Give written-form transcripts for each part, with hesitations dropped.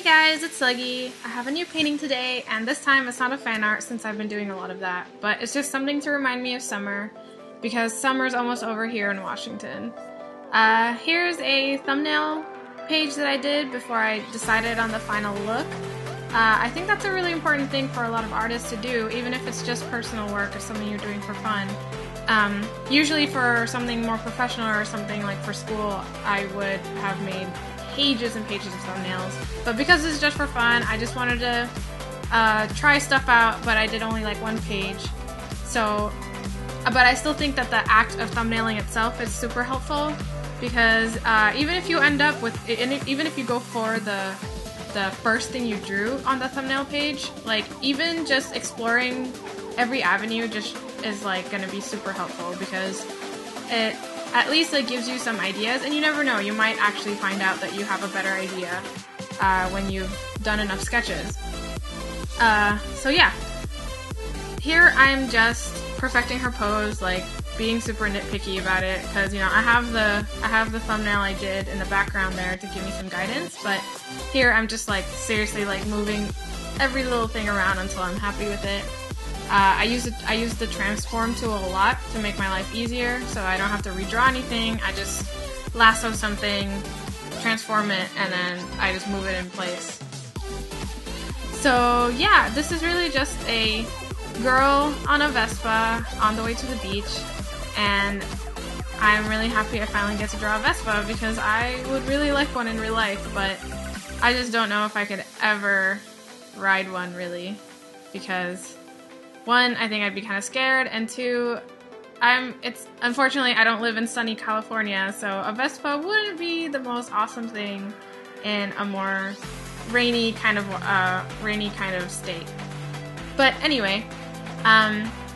guys, it's Sluggy. I have a new painting today, and this time it's not a fan art since I've been doing a lot of that, but it's just something to remind me of summer, because summer's almost over here in Washington. Here's a thumbnail page that I did before I decided on the final look. I think that's a really important thing for a lot of artists to do, even if it's just personal work or something you're doing for fun. Usually for something more professional or something like for school, I would have made pages and pages of thumbnails, but because it's just for fun, I just wanted to try stuff out, but I did only like one page. So, but I still think that the act of thumbnailing itself is super helpful, because even if you end up with, even if you go for the first thing you drew on the thumbnail page, like even just exploring every avenue just is like going to be super helpful, because it at least it gives you some ideas, and you never know, you might actually find out that you have a better idea when you've done enough sketches. So yeah, here I'm just perfecting her pose, like being super nitpicky about it, because you know I have the thumbnail I did in the background there to give me some guidance, but here I'm just like seriously like moving every little thing around until I'm happy with it. I use the transform tool a lot to make my life easier, so I don't have to redraw anything. I just lasso something, transform it, and then I just move it in place. So yeah, this is really just a girl on a Vespa on the way to the beach, and I'm really happy I finally get to draw a Vespa, because I would really like one in real life, but I just don't know if I could ever ride one really, because one, I think I'd be kind of scared, and two, unfortunately I don't live in sunny California, so a Vespa wouldn't be the most awesome thing in a more rainy kind of state. But anyway,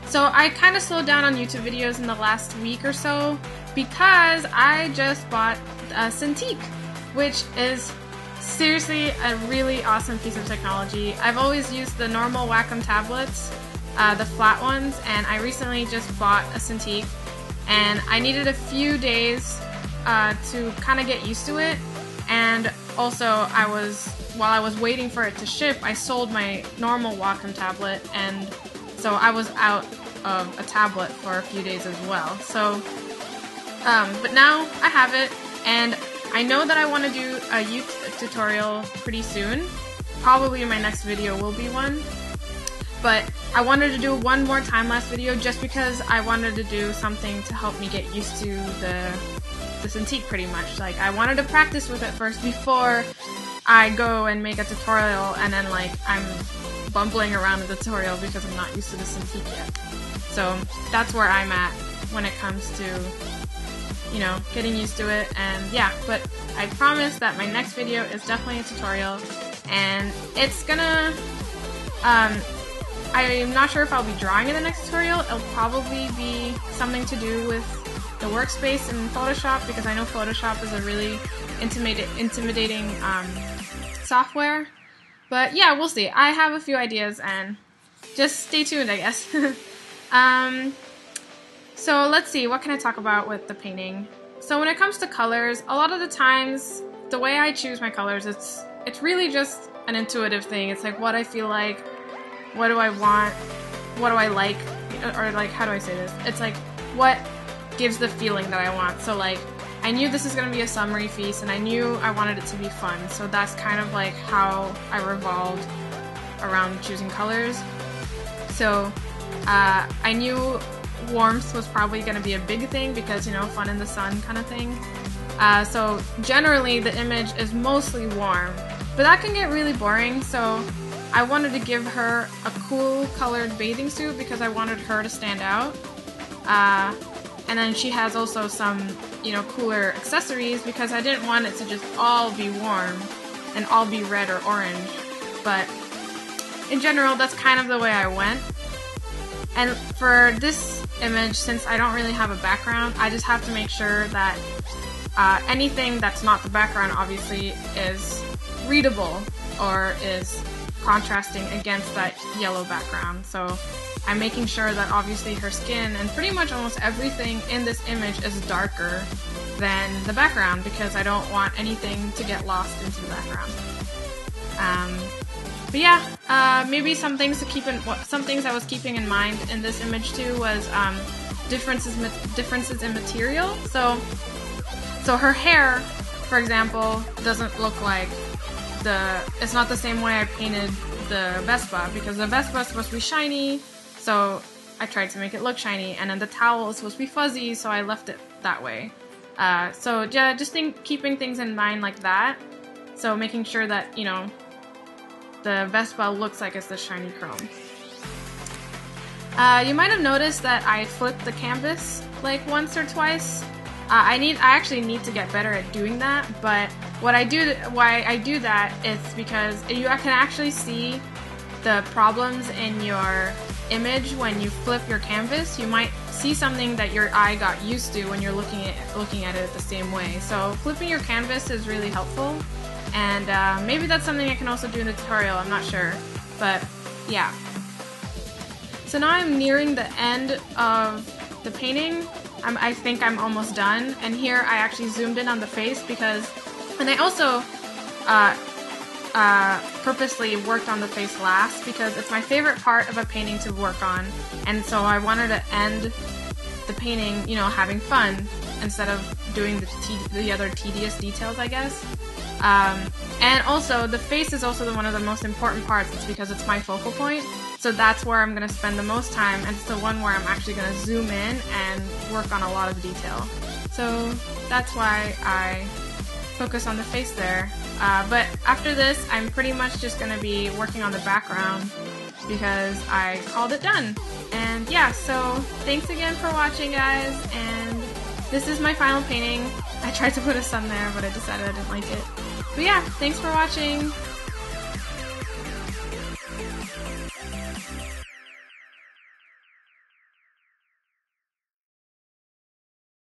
so I kind of slowed down on YouTube videos in the last week or so because I just bought a Cintiq, which is seriously a really awesome piece of technology. I've always used the normal Wacom tablets, the flat ones, and I recently just bought a Cintiq, and I needed a few days to kind of get used to it, and also while I was waiting for it to ship, I sold my normal Wacom tablet, and so I was out of a tablet for a few days as well. So, but now I have it, and I know that I want to do a YouTube tutorial pretty soon. Probably my next video will be one. But I wanted to do one more time-lapse video just because I wanted to do something to help me get used to the Cintiq pretty much. Like, I wanted to practice with it first before I go and make a tutorial, and then like I'm bumbling around the tutorial because I'm not used to the Cintiq yet. So that's where I'm at when it comes to, you know, getting used to it. And yeah, but I promise that my next video is definitely a tutorial, and it's gonna I'm not sure if I'll be drawing in the next tutorial. It'll probably be something to do with the workspace in Photoshop, because I know Photoshop is a really intimidating software. But yeah, we'll see. I have a few ideas, and just stay tuned, I guess. So let's see, what can I talk about with the painting? So when it comes to colors, a lot of the times, the way I choose my colors, it's really just an intuitive thing. It's like what I feel like, what do I want, what do I like, or like, how do I say this? It's like what gives the feeling that I want. So like, I knew this is going to be a summery feast, and I knew I wanted it to be fun, so that's kind of like how I revolved around choosing colors. So I knew warmth was probably going to be a big thing, because, you know, fun in the sun kind of thing. So generally the image is mostly warm, but that can get really boring, so I wanted to give her a cool colored bathing suit because I wanted her to stand out. And then she has also some, you know, cooler accessories, because I didn't want it to just all be warm and all be red or orange. But in general, that's kind of the way I went. And for this image, since I don't really have a background, I just have to make sure that anything that's not the background obviously is readable or is contrasting against that yellow background. So I'm making sure that obviously her skin and pretty much almost everything in this image is darker than the background, because I don't want anything to get lost into the background. But yeah, maybe some things I was keeping in mind in this image too was differences in material. So her hair, for example, doesn't look like it's not the same way I painted the Vespa, because the Vespa is supposed to be shiny, so I tried to make it look shiny, and then the towel is supposed to be fuzzy, so I left it that way. So yeah, just keeping things in mind like that. So making sure that, you know, the Vespa looks like it's the shiny chrome. You might have noticed that I flipped the canvas like once or twice. I actually need to get better at doing that, but why I do that is because you can actually see the problems in your image when you flip your canvas. You might see something that your eye got used to when you're looking at it the same way. So flipping your canvas is really helpful, and maybe that's something I can also do in the tutorial, I'm not sure, but yeah. So now I'm nearing the end of the painting. I think I'm almost done, and here I actually zoomed in on the face and I also purposely worked on the face last because it's my favorite part of a painting to work on, and so I wanted to end the painting, you know, having fun instead of doing the other tedious details, I guess. And also, the face is also one of the most important parts. It's because it's my focal point, so that's where I'm going to spend the most time, and it's the one where I'm actually going to zoom in and work on a lot of detail. So that's why I focus on the face there. But after this, I'm pretty much just going to be working on the background because I called it done. And yeah, so thanks again for watching, guys, and this is my final painting. I tried to put a sun there, but I decided I didn't like it. But yeah, thanks for watching!